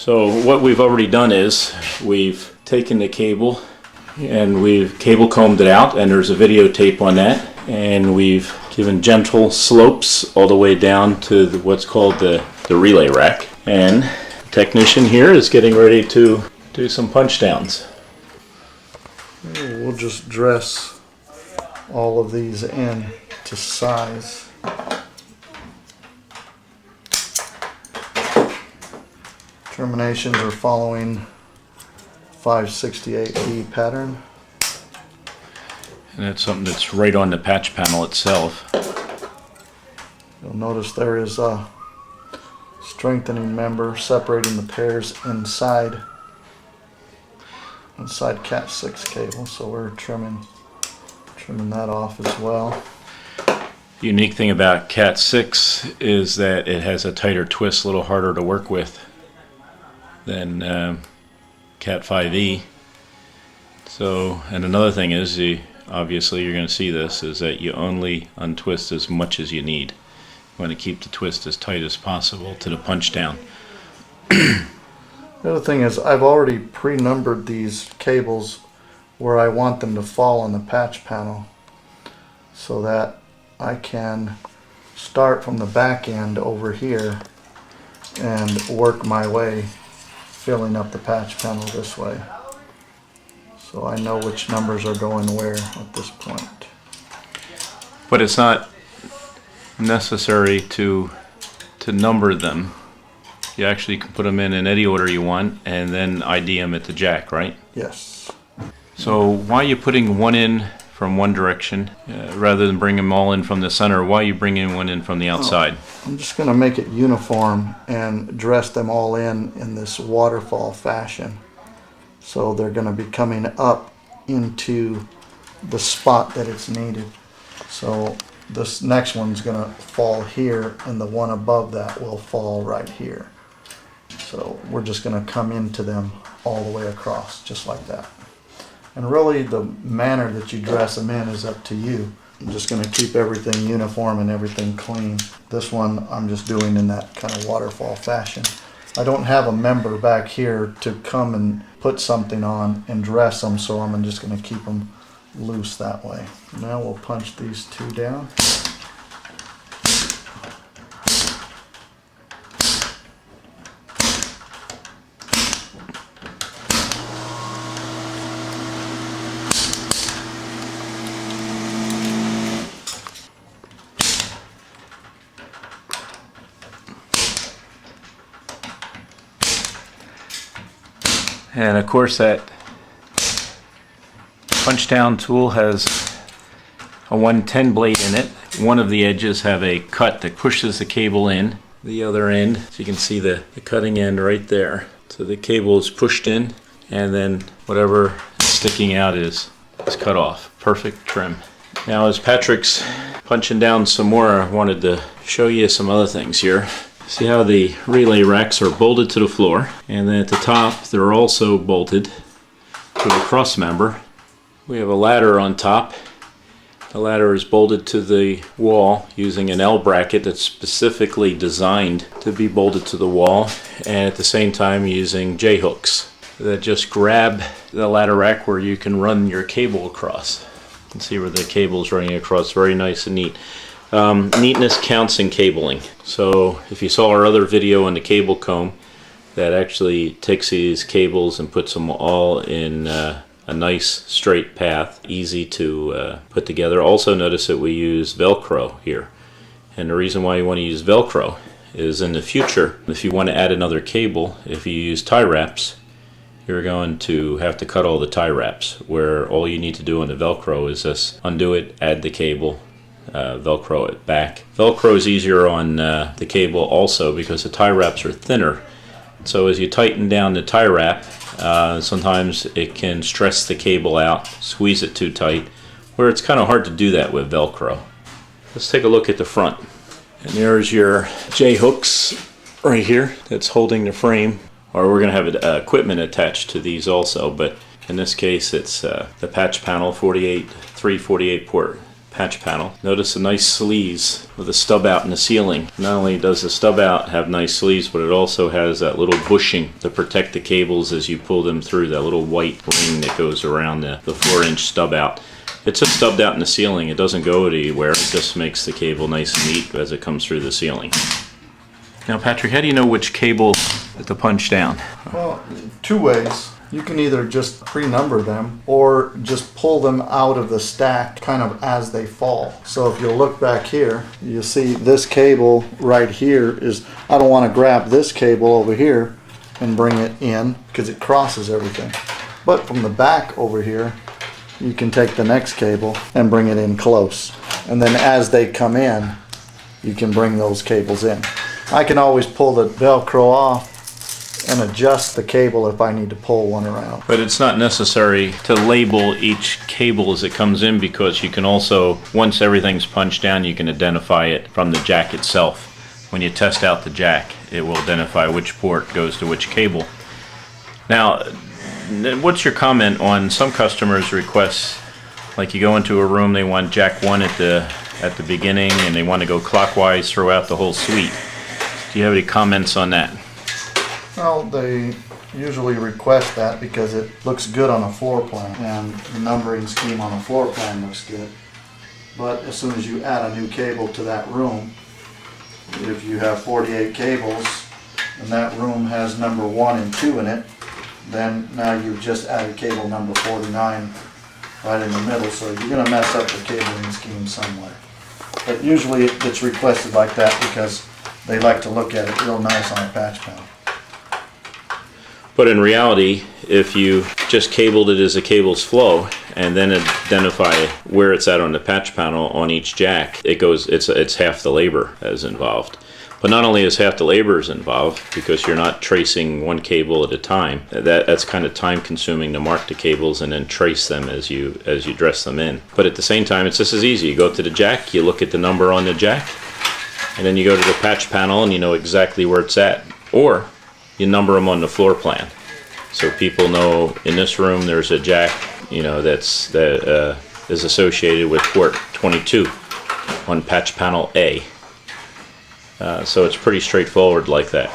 So what we've already done is we've taken the cable and we've cable combed it out, and there's a videotape on that, and we've given gentle slopes all the way down to what's called the relay rack. And the technician here is getting ready to do some punch downs. We'll just dress all of these in to size. Terminations are following 568B pattern. And that's something that's right on the patch panel itself. You'll notice there is a strengthening member separating the pairs inside Cat 6 cable, so we're trimming that off as well. The unique thing about Cat 6 is that it has a tighter twist, a little harder to work with than Cat 5e. So, and another thing is, obviously you're going to see this, is that you only untwist as much as you need. You want to keep the twist as tight as possible to the punch down. The other thing is, I've already pre-numbered these cables where I want them to fall on the patch panel, so that I can start from the back end over here and work my way filling up the patch panel this way. So I know which numbers are going where at this point. But it's not necessary to number them. You actually can put them in any order you want and then ID them at the jack, right? Yes. So why are you putting one in from one direction rather than bring them all in from the center? Why are you bringing one in from the outside? I'm just going to make it uniform and dress them all in this waterfall fashion. So they're going to be coming up into the spot that it's needed. So this next one's going to fall here, and the one above that will fall right here. So we're just going to come into them all the way across, just like that. And really the manner that you dress them in is up to you. I'm just going to keep everything uniform and everything clean. This one I'm just doing in that kind of waterfall fashion. I don't have a member back here to come and put something on and dress them, so I'm just going to keep them loose that way. Now we'll punch these two down. And of course that punch down tool has a 110 blade in it. One of the edges have a cut that pushes the cable in. The other end, so you can see the cutting end right there. So the cable is pushed in, and then whatever is sticking out is cut off. Perfect trim. Now as Patrick's punching down some more, I wanted to show you some other things here. See how the relay racks are bolted to the floor, and then at the top they're also bolted to the cross member. We have a ladder on top. The ladder is bolted to the wall using an L bracket that's specifically designed to be bolted to the wall, and at the same time using J hooks that just grab the ladder rack where you can run your cable across. You can see where the cable is running across, very nice and neat. Neatness counts in cabling. So if you saw our other video on the cable comb, that actually takes these cables and puts them all in a nice straight path, easy to put together. Also notice that we use Velcro here. And the reason why you want to use Velcro is in the future, if you want to add another cable, if you use tie wraps, you're going to have to cut all the tie wraps, where all you need to do on the Velcro is just undo it, add the cable, Velcro it back. Velcro is easier on the cable also because the tie wraps are thinner. So as you tighten down the tie wrap, sometimes it can stress the cable out, squeeze it too tight, where it's kind of hard to do that with Velcro. Let's take a look at the front. And there's your J hooks right here that's holding the frame. Or we're going to have equipment attached to these also, but in this case it's the patch panel, 348 port patch panel. Notice a nice sleeves with a stub out in the ceiling. Not only does the stub out have nice sleeves, but it also has that little bushing to protect the cables as you pull them through, that little white ring that goes around the 4-inch stub out. It's just stubbed out in the ceiling. It doesn't go anywhere. It just makes the cable nice and neat as it comes through the ceiling. Now, Patrick, how do you know which cable to punch down? Well, two ways. You can either just pre-number them or just pull them out of the stack kind of as they fall. So if you'll look back here, you'll see this cable right here is, I don't want to grab this cable over here and bring it in because it crosses everything. But from the back over here, you can take the next cable and bring it in close. And then as they come in, you can bring those cables in. I can always pull the Velcro off and adjust the cable if I need to pull one around. But it's not necessary to label each cable as it comes in, because you can also, once everything's punched down, you can identify it from the jack itself. When you test out the jack, it will identify which port goes to which cable. Now, what's your comment on some customers' requests, like you go into a room, they want jack 1 at the beginning and they want to go clockwise throughout the whole suite. Do you have any comments on that? Well, they usually request that because it looks good on a floor plan, and the numbering scheme on a floor plan looks good. But as soon as you add a new cable to that room, if you have 48 cables and that room has number 1 and 2 in it, then now you've just added cable number 49 right in the middle, so you're going to mess up the cabling scheme somewhere. But usually it's requested like that because they like to look at it real nice on a patch panel. But in reality, if you just cabled it as the cables flow and then identify where it's at on the patch panel on each jack, it's half the labor that is involved. But not only is half the labor is involved, because you're not tracing one cable at a time. That's kind of time consuming to mark the cables and then trace them as you dress them in. But at the same time, it's just as easy. You go up to the jack, you look at the number on the jack, and then you go to the patch panel and you know exactly where it's at. Or you number them on the floor plan, so people know in this room there's a jack, that is associated with port 22 on patch panel A. So it's pretty straightforward like that.